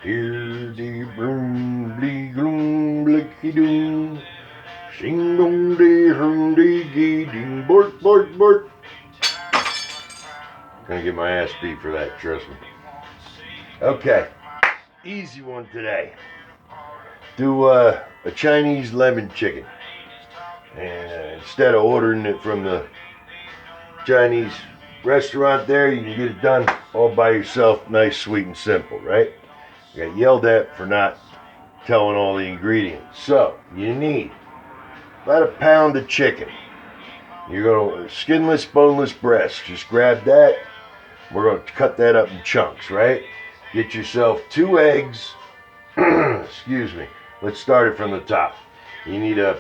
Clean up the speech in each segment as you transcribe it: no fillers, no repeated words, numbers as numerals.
Hear the broom, blee gloom, blicky doom. Sing dong dee hum dee gee ding, bork, bork, bork. Gonna get my ass beat for that, trust me. Okay, easy one today. Do a Chinese lemon chicken. And instead of ordering it from the Chinese restaurant there, you can get it done all by yourself, nice, sweet, and simple, right? You got yelled at for not telling all the ingredients. So, you need about a pound of chicken. You're going to skinless, boneless breast. Just grab that. We're going to cut that up in chunks, right? Get yourself 2 eggs. Excuse me. Let's start it from the top. You need a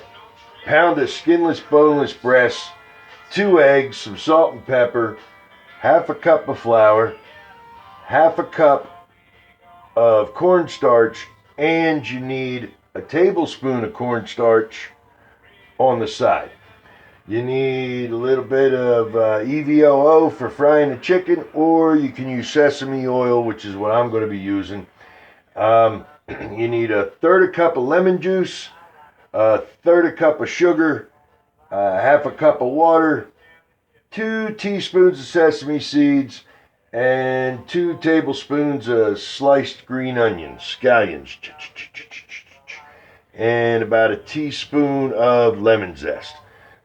pound of skinless, boneless breast, 2 eggs, some salt and pepper, half a cup of flour, half a cup of cornstarch, and you need a tablespoon of cornstarch on the side. You need a little bit of EVOO for frying the chicken, or you can use sesame oil, which is what I'm going to be using. You need a third a cup of lemon juice, a third a cup of sugar, half a cup of water, 2 teaspoons of sesame seeds, and 2 tablespoons of sliced green onions, scallions, and about a teaspoon of lemon zest.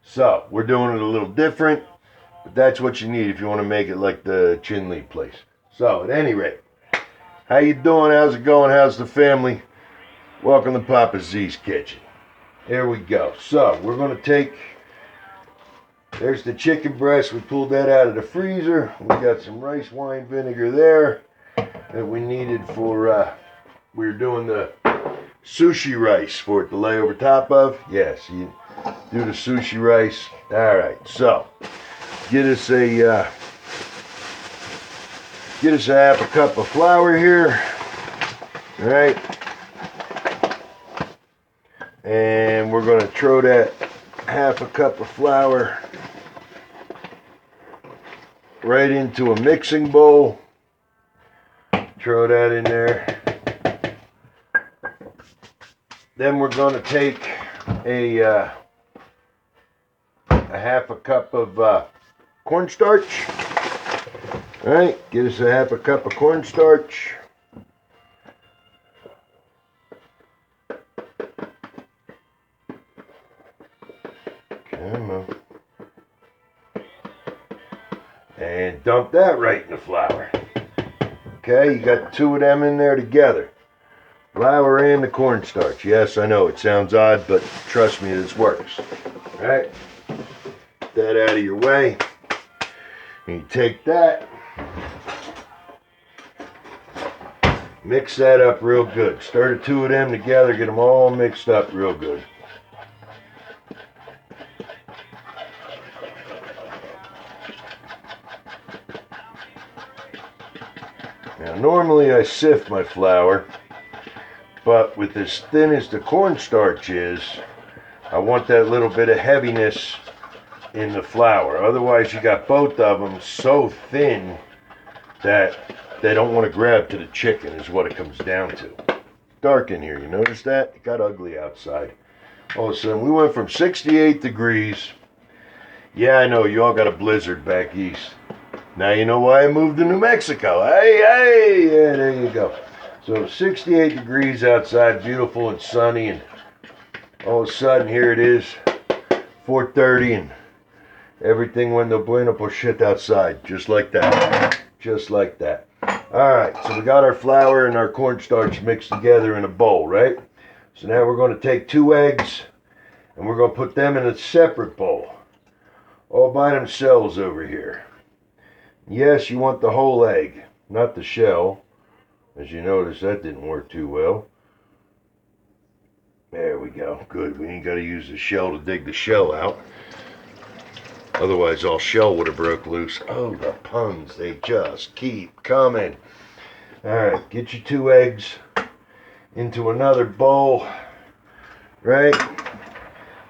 So, we're doing it a little different, but that's what you need if you want to make it like the Chin Lee place. So, at any rate, how you doing? How's it going? How's the family? Welcome to Papa Z's Kitchen. There we go. So, we're going to take, there's the chicken breast. We pulled that out of the freezer. We got some rice wine vinegar there that we needed for, we were doing the sushi rice for it to lay over top of. Yes, you do the sushi rice. All right, so get us a half a cup of flour here. All right, and we're going to throw that half a cup of flour right into a mixing bowl. Throw that in there. Then we're going to take a half a cup of cornstarch. All right, get us a half a cup of cornstarch. Come on. And dump that right in the flour. Okay, you got 2 of them in there together. Flour and the cornstarch. Yes, I know it sounds odd, but trust me, this works. All right, get that out of your way. And you take that, mix that up real good. Stir the 2 of them together, get them all mixed up real good. Now, normally I sift my flour, but with as thin as the cornstarch is, I want that little bit of heaviness in the flour. Otherwise, you got both of them so thin that they don't want to grab to the chicken, is what it comes down to. Dark in here, you notice that? It got ugly outside. All of a sudden, we went from 68 degrees. Yeah, I know, you all got a blizzard back east. Now you know why I moved to New Mexico. Hey, yeah, there you go. So 68 degrees outside, beautiful and sunny, and all of a sudden here it is, 4:30, and everything went no bueno por shit outside, just like that, just like that. All right, so we got our flour and our cornstarch mixed together in a bowl, right? So now we're going to take 2 eggs, and we're going to put them in a separate bowl, all by themselves over here. Yes, you want the whole egg, not the shell. As you notice, that didn't work too well. There we go. Good. We ain't got to use the shell to dig the shell out. Otherwise, all shell would have broke loose. Oh, the puns. They just keep coming. All right. Get your 2 eggs into another bowl. Right?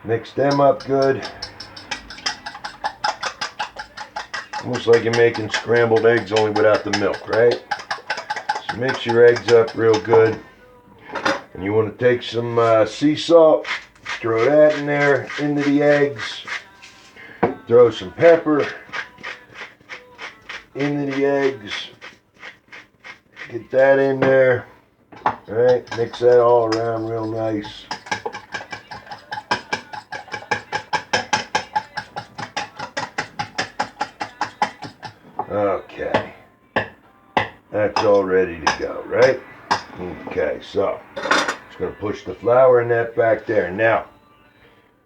Mix them up good. Almost like you're making scrambled eggs, only without the milk, right? Mix your eggs up real good. And you want to take some sea salt, throw that in there, into the eggs. Throw some pepper into the eggs. Get that in there. Alright, mix that all around real nice. Okay. That's all ready to go, right? Okay, so just going to push the flour in that back there. Now,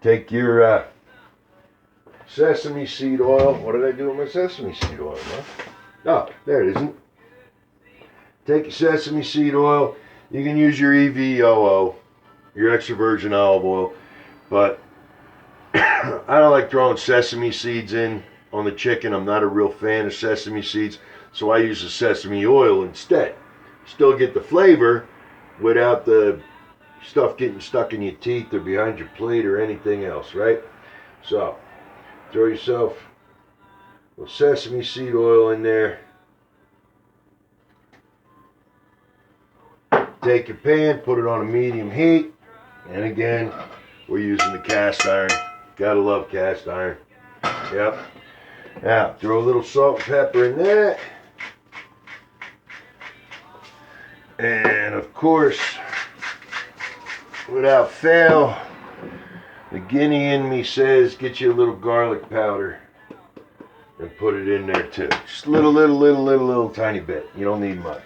take your sesame seed oil. What did I do with my sesame seed oil, huh? Oh, there it isn't. Take your sesame seed oil. You can use your EVOO, your extra virgin olive oil, but I don't like throwing sesame seeds in on the chicken. I'm not a real fan of sesame seeds, so I use the sesame oil instead. Still get the flavor without the stuff getting stuck in your teeth or behind your plate or anything else, right? So, throw yourself a little sesame seed oil in there. Take your pan, put it on a medium heat, and again, we're using the cast iron. Gotta love cast iron. Yep. Now, throw a little salt and pepper in that. And of course, without fail, the guinea in me says get you a little garlic powder and put it in there too. Just a little tiny bit. You don't need much.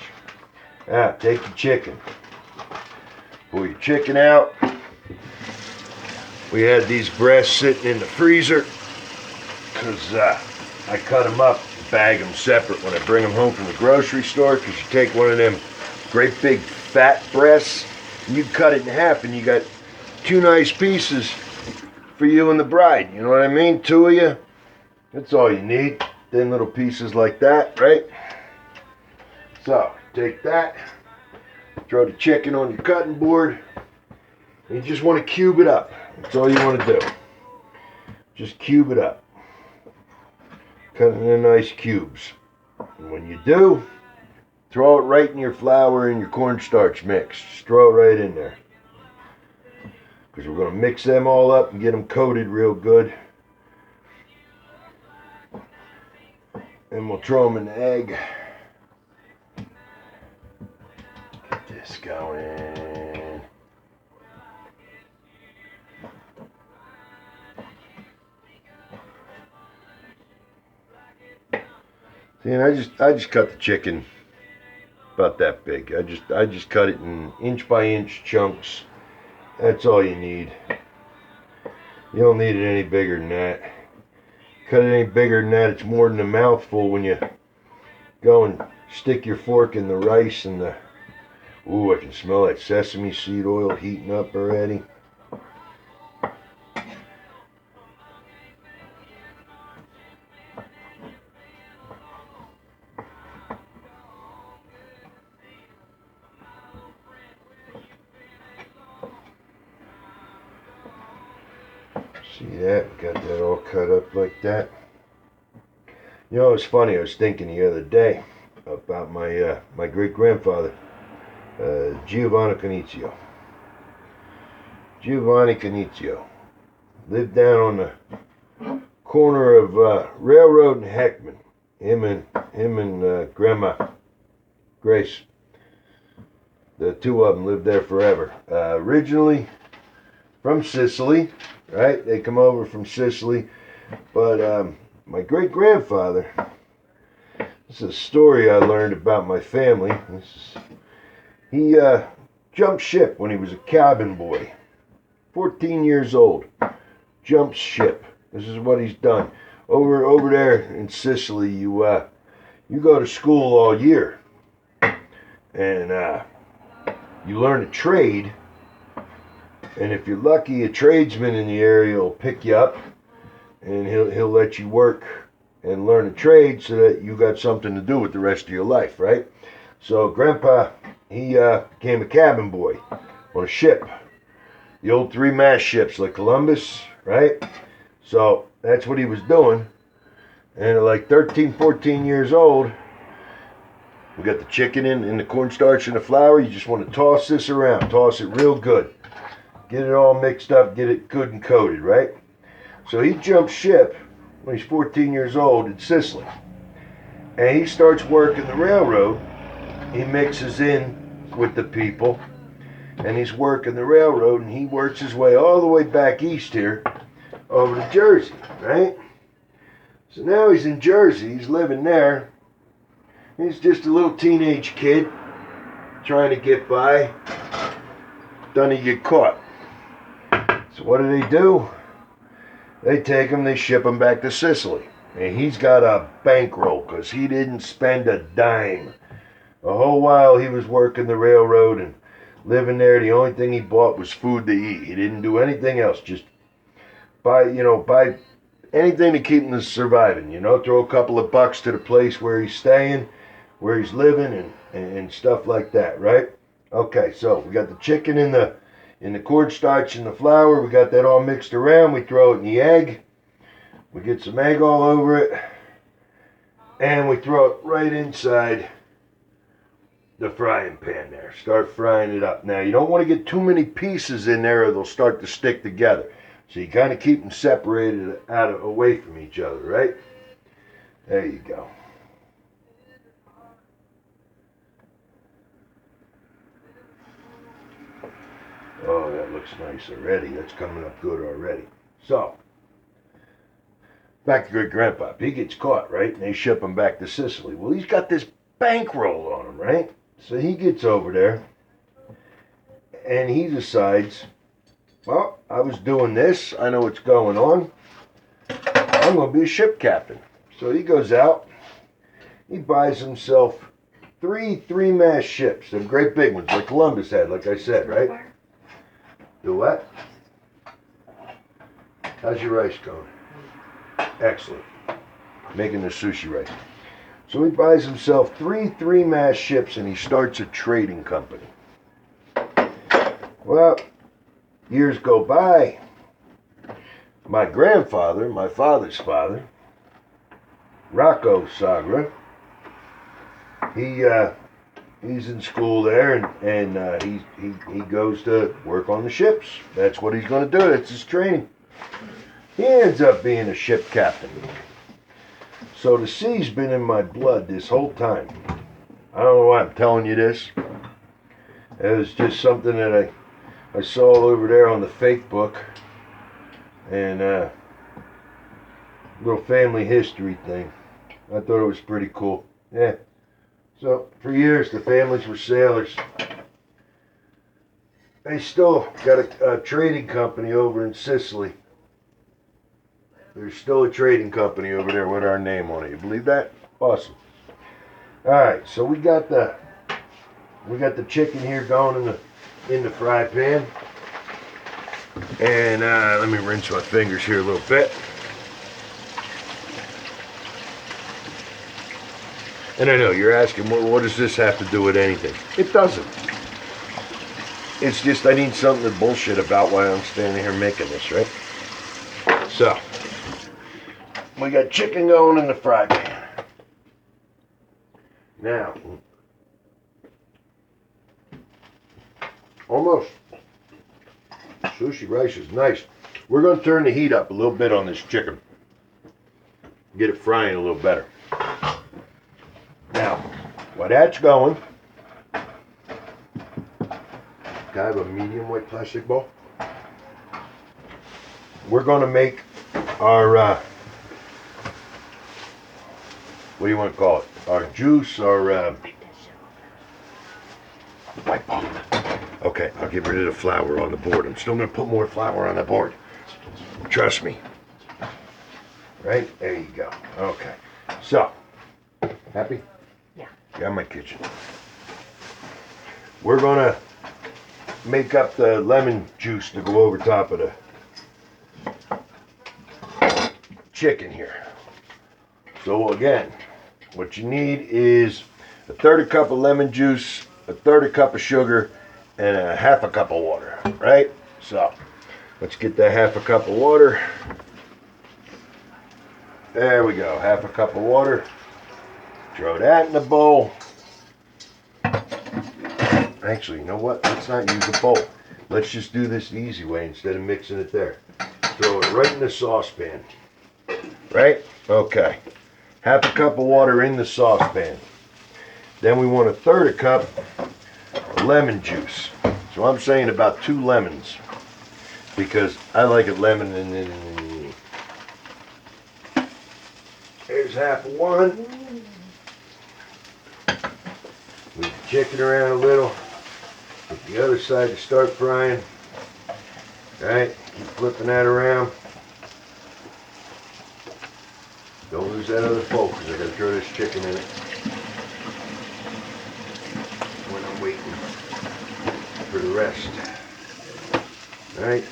Now, take your chicken. Pull your chicken out. We had these breasts sitting in the freezer because I cut them up, bag them separate when I bring them home from the grocery store, because you take one of them great big fat breasts and you cut it in half and you got two nice pieces for you and the bride. You know what I mean? Two of you. That's all you need. Thin little pieces like that, right? So, take that. Throw the chicken on your cutting board. You just want to cube it up. That's all you want to do. Just cube it up. Cut it in nice cubes. And when you do, throw it right in your flour and your cornstarch mix. Just throw it right in there. Because we're going to mix them all up and get them coated real good. And we'll throw them in the egg. Get this going. See, and I just cut the chicken about that big. I just cut it in inch by inch chunks. That's all you need. You don't need it any bigger than that. Cut it any bigger than that, it's more than a mouthful when you go and stick your fork in the rice and the... Ooh, I can smell that sesame seed oil heating up already. See that? Got that all cut up like that. You know, it's funny. I was thinking the other day about my my great grandfather, Giovanni Canizio. Giovanni Canizio lived down on the corner of Railroad and Heckman. Him and Grandma Grace. The two of them lived there forever. Originally from Sicily. Right? They come over from Sicily. But my great-grandfather, this is a story I learned about my family. He jumped ship when he was a cabin boy. 14 years old. Jumps ship. This is what he's done. Over there in Sicily, you go to school all year. And you learn a trade. And if you're lucky, a tradesman in the area will pick you up and he'll let you work and learn a trade so that you got something to do with the rest of your life, right? So Grandpa, he became a cabin boy on a ship. The old three-mast ships like Columbus, right? So that's what he was doing. And at like 13, 14 years old, We got the chicken in the cornstarch and the flour. You just want to toss this around. Toss it real good. Get it all mixed up. Get it good and coated, right? So he jumps ship when he's 14 years old in Sicily. And he starts working the railroad. He mixes in with the people. And he's working the railroad. And he works his way all the way back east here over to Jersey, right? So now he's in Jersey. He's living there. He's just a little teenage kid trying to get by. Doesn't he get caught? So what do? They take him, they ship him back to Sicily. And he's got a bankroll because he didn't spend a dime. The whole while he was working the railroad and living there, the only thing he bought was food to eat. He didn't do anything else. Just buy anything to keep him surviving. Throw a couple of bucks to the place where he's staying, where he's living, and stuff like that, right? Okay, so we got the chicken in the cornstarch and the flour. We got that all mixed around. We throw it in the egg. We get some egg all over it, and we throw it right inside the frying pan there. Start frying it up. Now, you don't want to get too many pieces in there or they'll start to stick together. So you kind of keep them separated away from each other, right? There you go. Oh, that looks nice already. That's coming up good already. So, back to Great Grandpa. He gets caught, right? And they ship him back to Sicily. Well, he's got this bankroll on him, right? So he gets over there and he decides, well, I was doing this. I know what's going on. I'm going to be a ship captain. So he goes out. He buys himself three-mast ships. Them great big ones like Columbus had, like I said, right? Do what? How's your rice going? Excellent. Making the sushi rice. So he buys himself three-mast ships and he starts a trading company. Well, years go by. My grandfather, my father's father, Rocco Sagra, he's in school there and he goes to work on the ships. That's what he's going to do. That's his training. He ends up being a ship captain. So the sea's been in my blood this whole time. I don't know why I'm telling you this. It was just something that I saw over there on the fake book. And little family history thing. I thought it was pretty cool. Yeah. So for years the families were sailors. They still got a trading company over in Sicily. There's still a trading company over there with our name on it. You believe that? Awesome. All right, so we got the chicken here going in the fry pan, and let me rinse my fingers here a little bit. And I know you're asking, what does this have to do with anything? It doesn't. It's just I need something to bullshit about while I'm standing here making this, right? So. We got chicken going in the fry pan. Now, almost. Sushi rice is nice. We're going to turn the heat up a little bit on this chicken. Get it frying a little better. Now, while that's going, can I have a medium white plastic bowl? We're going to make our what do you want to call it? Our juice, our white ball. Okay, I'll get rid of the flour on the board. I'm still going to put more flour on the board. Trust me. Right? There you go. Okay. So, happy? Yeah. Got my kitchen. We're going to make up the lemon juice to go over top of the chicken here. So again, what you need is a third a cup of lemon juice, a third a cup of sugar, and a half a cup of water, right? So let's get that half a cup of water. There we go, half a cup of water. Throw that in the bowl. Actually, you know what? Let's not use a bowl. Let's just do this the easy way instead of mixing it there. Throw it right in the saucepan. Right? Okay. Half a cup of water in the saucepan. Then we want a third cup of lemon juice. So I'm saying about 2 lemons, because I like it lemon. And there's half of one. Move the chicken around a little. Get the other side to start frying. Alright, keep flipping that around. Don't lose that other bowl, because I gotta throw this chicken in it when I'm waiting for the rest. Alright.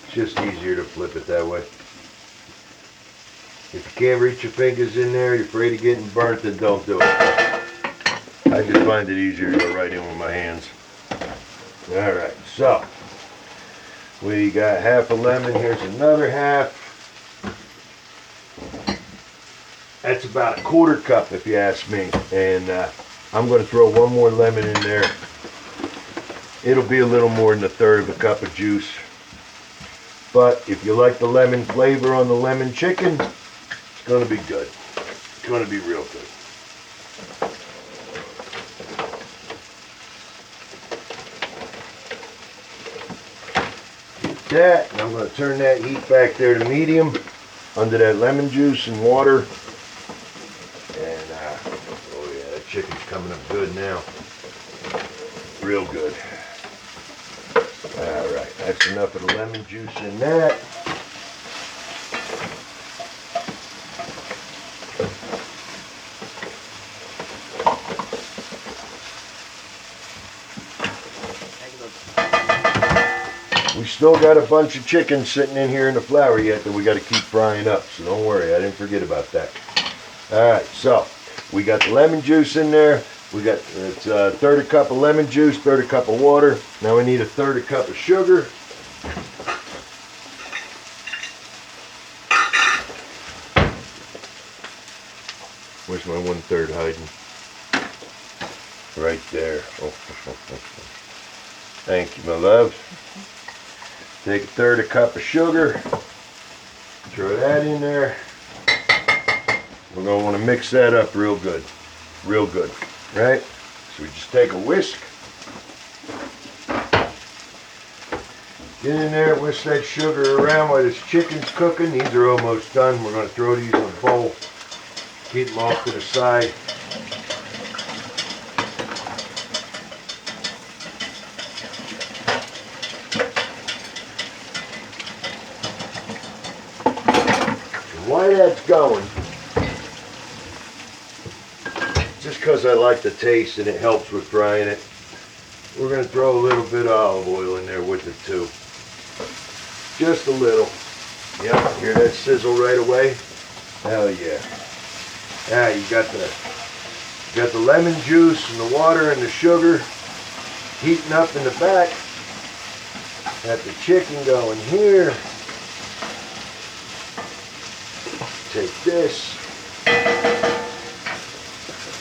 It's just easier to flip it that way. If you can't reach your fingers in there, you're afraid of getting burnt, then don't do it. I just find it easier to go right in with my hands. Alright, so we got half a lemon. Here's another half. That's about a 1/4 cup if you ask me. And I'm going to throw one more lemon in there. It'll be a little more than 1/3 of a cup of juice. But if you like the lemon flavor on the lemon chicken, it's going to be good. It's going to be real good. Get that, and I'm going to turn that heat back there to medium under that lemon juice and water. And oh yeah, that chicken's coming up good now. Real good. Alright, that's enough of the lemon juice in that. We still got a bunch of chicken sitting in here in the flour yet that we got to keep frying up, so don't worry, I didn't forget about that. Alright, so we got the lemon juice in there. We got, it's a 1/3 cup of lemon juice, 1/3 cup of water. Now we need a 1/3 cup of sugar. Where's my 1/3 hiding? Right there. Oh. Thank you, my love. Take a 1/3 cup of sugar. Throw that in there. We're going to want to mix that up real good. Real good. Right? So we just take a whisk. Get in there, whisk that sugar around while this chicken's cooking. These are almost done. We're going to throw these in a bowl. Keep them off to the side. And while that's going, just because I like the taste and it helps with frying it, we're going to throw a little bit of olive oil in there with it too. Just a little. Yep, hear that sizzle right away? Hell yeah. Now you got the lemon juice and the water and the sugar heating up in the back. Got the chicken going here. Take this.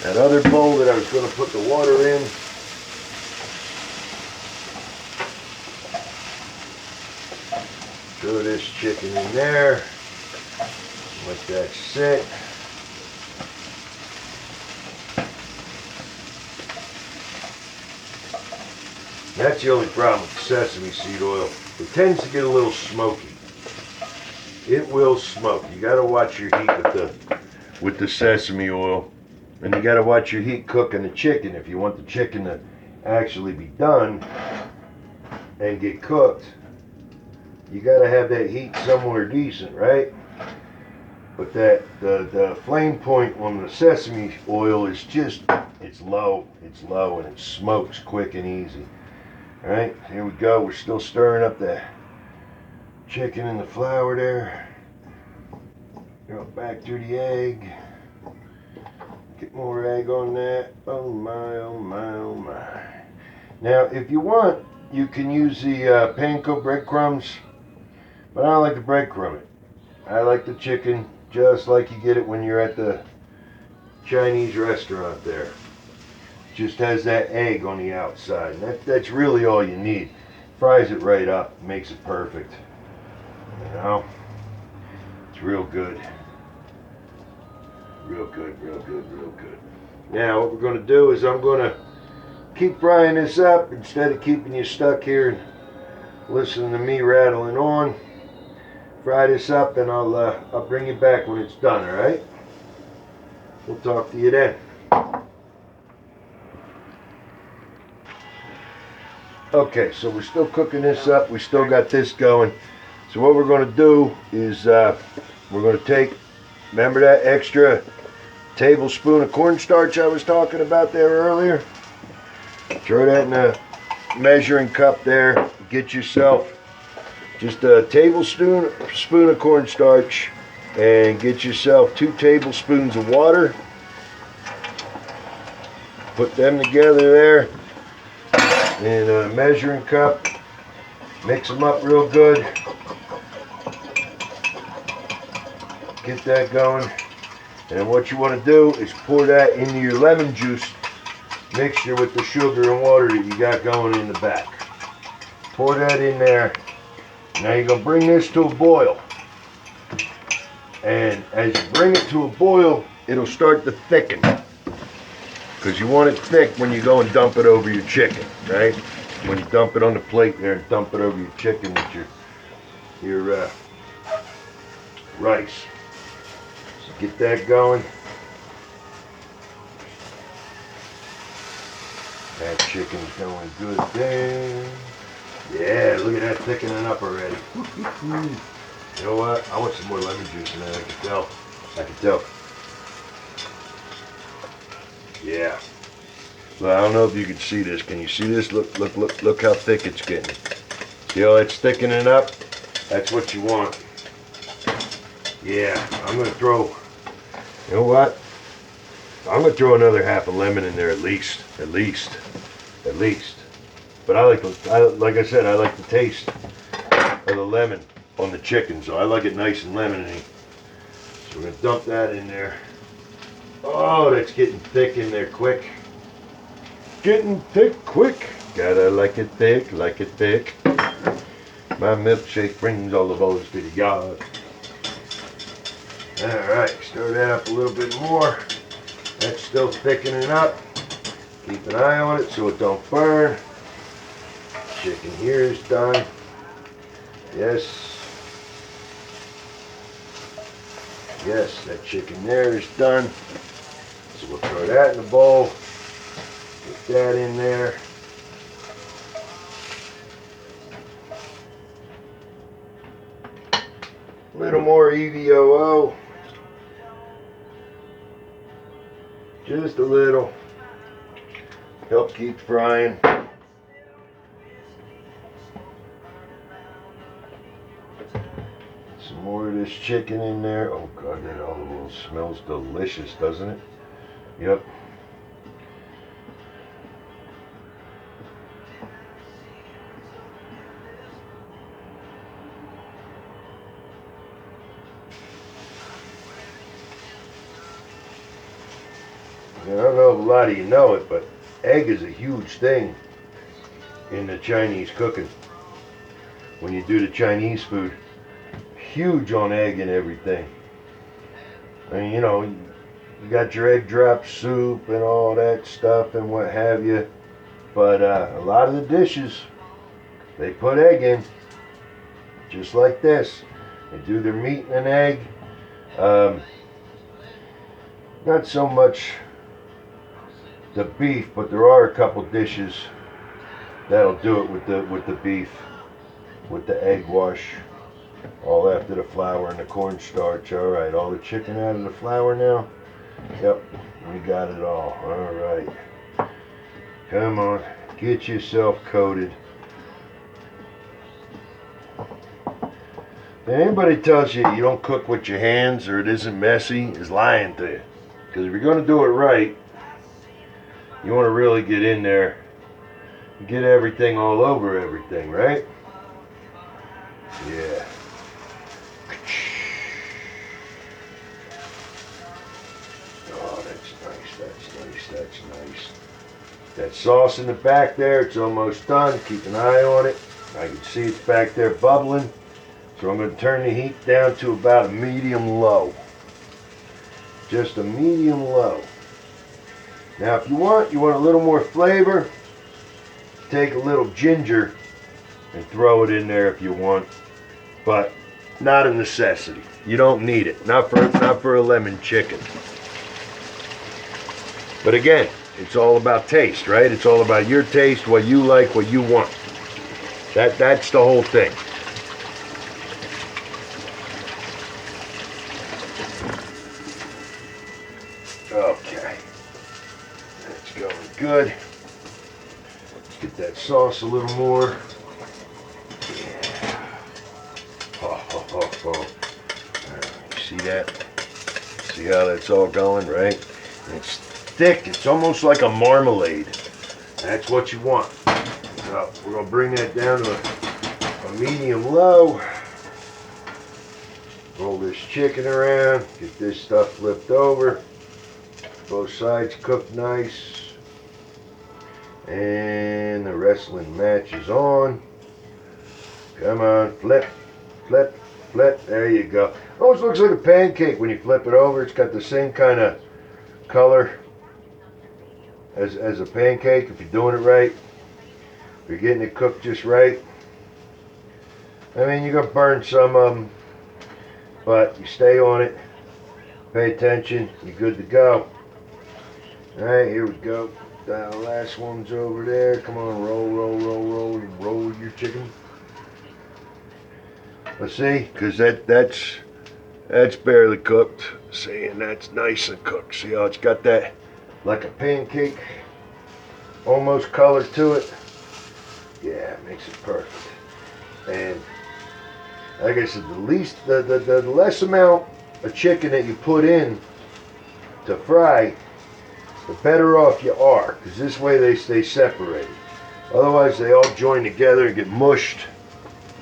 That other bowl that I was going to put the water in. Throw this chicken in there. Let that sit. That's the only problem with sesame seed oil. It tends to get a little smoky. It will smoke. You got to watch your heat with the sesame oil. And you got to watch your heat cooking the chicken. If you want the chicken to actually be done and get cooked, you got to have that heat somewhere decent, right? But the flame point on the sesame oil is just, it's low, and it smokes quick and easy. All right, here we go. We're still stirring up the chicken and the flour there. Go back through the egg. Get more egg on that. Oh my, oh my, oh my. Now, if you want, you can use the panko breadcrumbs, but I don't like to breadcrumb it. I like the chicken just like you get it when you're at the Chinese restaurant there. Just has that egg on the outside, and that's really all you need. Fries it right up, makes it perfect. You know, it's real good. Real good, real good, real good. Now what we're going to do is I'm going to keep frying this up instead of keeping you stuck here and listening to me rattling on. Fry this up and I'll bring you back when it's done, all right? We'll talk to you then. Okay, so we're still cooking this up. We still got this going. So what we're going to do is we're going to take, remember that extra tablespoon of cornstarch I was talking about there earlier? Throw that in a measuring cup there. Get yourself just a tablespoon of cornstarch and get yourself 2 tablespoons of water. Put them together there in a measuring cup. Mix them up real good. Get that going. And what you want to do is pour that into your lemon juice mixture with the sugar and water that you got going in the back. Pour that in there. Now you're going to bring this to a boil. And as you bring it to a boil, it'll start to thicken. Because you want it thick when you go and dump it over your chicken, right? When you dump it on the plate there and dump it over your chicken with your rice. So get that going. That chicken's going good there. Yeah, look at that thickening up already. You know what? I want some more lemon juice in there. I can tell. I can tell. Yeah. Well, I don't know if you can see this. Can you see this? Look how thick it's getting. See how it's thickening up? That's what you want. Yeah, I'm going to throw, you know what? I'm going to throw another half a lemon in there at least. At least. But like I said, I like the taste of the lemon on the chicken, so I like it nice and lemony. So we're going to dump that in there. Oh, that's getting thick in there quick. Getting thick quick. Gotta like it thick, like it thick. My milkshake brings all the boys to the yard. Alright, stir that up a little bit more. That's still thickening up. Keep an eye on it so it don't burn. Chicken here is done. Yes. Yes, that chicken there is done. So we'll throw that in the bowl. Put that in there. A little more EVOO. Just a little. Help keep frying. Some more of this chicken in there. Oh God, that olive oil smells delicious, doesn't it? Yep. I don't know if a lot of you know it, but egg is a huge thing in the Chinese cooking. When you do the Chinese food, huge on egg and everything. I mean, you know, you got your egg drop soup and all that stuff and what have you. But a lot of the dishes, they put egg in. Just like this. They do their meat and an egg. Not so much the beef, but there are a couple dishes that'll do it with the beef, with the egg wash, all after the flour and the cornstarch. All right, all the chicken out of the flour now. Yep, we got it all. All right, come on, get yourself coated. If anybody tells you you don't cook with your hands or it isn't messy, is lying to you. Because if you're going to do it right, you want to really get in there and get everything all over everything, right? Yeah. nice, that's nice, that's nice. That sauce in the back there, it's almost done. Keep an eye on it. I can see it's back there bubbling. So I'm going to turn the heat down to about a medium low. Just a medium low. Now if you want a little more flavor, take a little ginger and throw it in there if you want. But not a necessity. You don't need it. Not for a lemon chicken. But again, it's all about taste, right? It's all about your taste, what you like, what you want. That's the whole thing. Okay. That's going good. Let's get that sauce a little more. Yeah. You see that? See how that's all going, right? And it's thick. It's almost like a marmalade. That's what you want. So we're going to bring that down to a medium low. Roll this chicken around. Get this stuff flipped over. Both sides cooked nice. And the wrestling match is on. Come on, flip, flip, flip. There you go. Almost looks like a pancake when you flip it over. It's got the same kind of color as a pancake if you're doing it right. If you're getting it cooked just right. I mean, you're going to burn some of them, but you stay on it. Pay attention. You're good to go. Alright, here we go. The last one's over there. Come on, roll, roll, roll, roll. Roll your chicken. Let's see, because that's barely cooked. See, and that's nice and cooked. See how it's got that like a pancake almost color to it. Yeah, it makes it perfect. And like I said, the less amount of chicken that you put in to fry, the better off you are, because this way they stay separated. Otherwise they all join together and get mushed,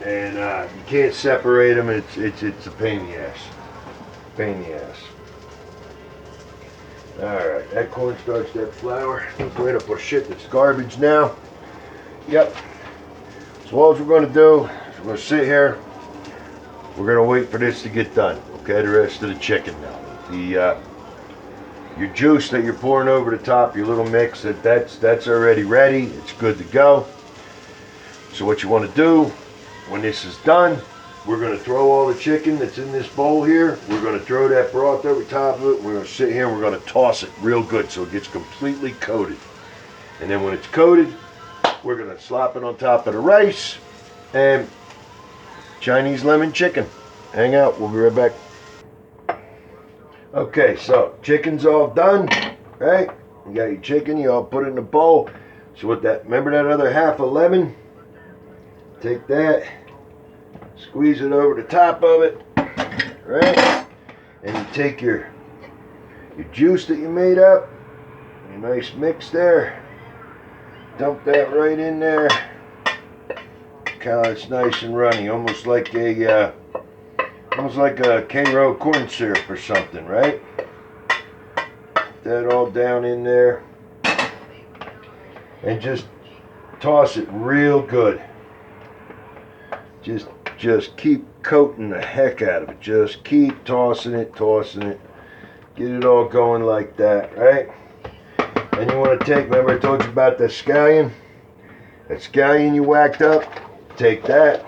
and you can't separate them. It's a pain in the ass. Pain in the ass. Alright, that cornstarch, that flour, don't go in and put shit that's garbage now. Yep. So all we're going to do is we're going to sit here. We're going to wait for this to get done. Okay, the rest of the chicken now. Your juice that you're pouring over the top, your little mix, that's already ready. It's good to go. So what you want to do when this is done, we're going to throw all the chicken that's in this bowl here. We're going to throw that broth over top of it. We're going to sit here and we're going to toss it real good so it gets completely coated. And then when it's coated, we're going to slop it on top of the rice and Chinese lemon chicken. Hang out. We'll be right back. Okay, so chicken's all done, right? You got your chicken, you all put it in a bowl. So with that, remember that other half a lemon? Take that, squeeze it over the top of it, right? And you take your juice that you made up, your nice mix there, dump that right in there. Kind of it's nice and runny, almost like a Karo corn syrup or something, right? Put that all down in there. And just toss it real good. Just keep coating the heck out of it. Just keep tossing it. Get it all going like that, right? And you want to take, remember I told you about that scallion? That scallion you whacked up? Take that.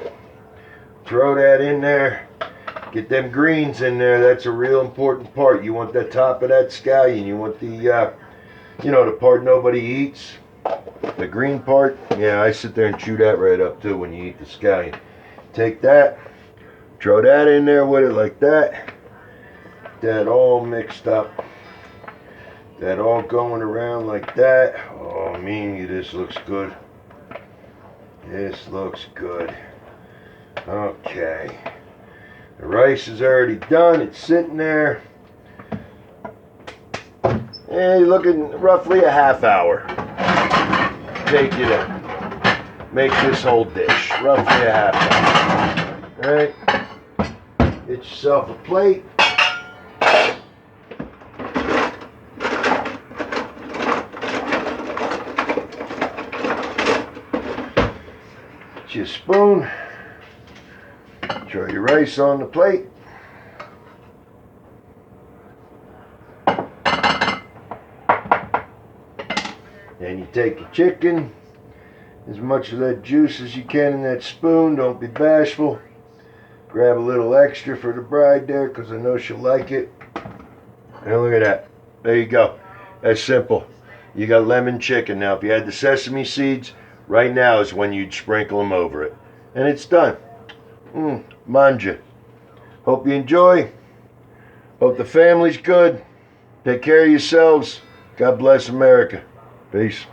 Throw that in there. Get them greens in there. That's a real important part. You want the top of that scallion. You want the, the part nobody eats. The green part. Yeah, I sit there and chew that right up too when you eat the scallion. Take that. Throw that in there with it like that. That all mixed up. That all going around like that. Oh, man, this looks good. This looks good. Okay. The rice is already done. It's sitting there. And you're looking roughly a half hour. Take you to make this whole dish. Roughly a half hour. Alright. Get yourself a plate. a spoon. Throw your rice on the plate. Then you take the chicken, as much of that juice as you can in that spoon. Don't be bashful. Grab a little extra for the bride there, because I know she'll like it. And look at that. There you go. That's simple. You got lemon chicken. Now, if you had the sesame seeds, right now is when you'd sprinkle them over it. And it's done. Manja. Hope you enjoy. Hope the family's good. Take care of yourselves. God bless America. Peace.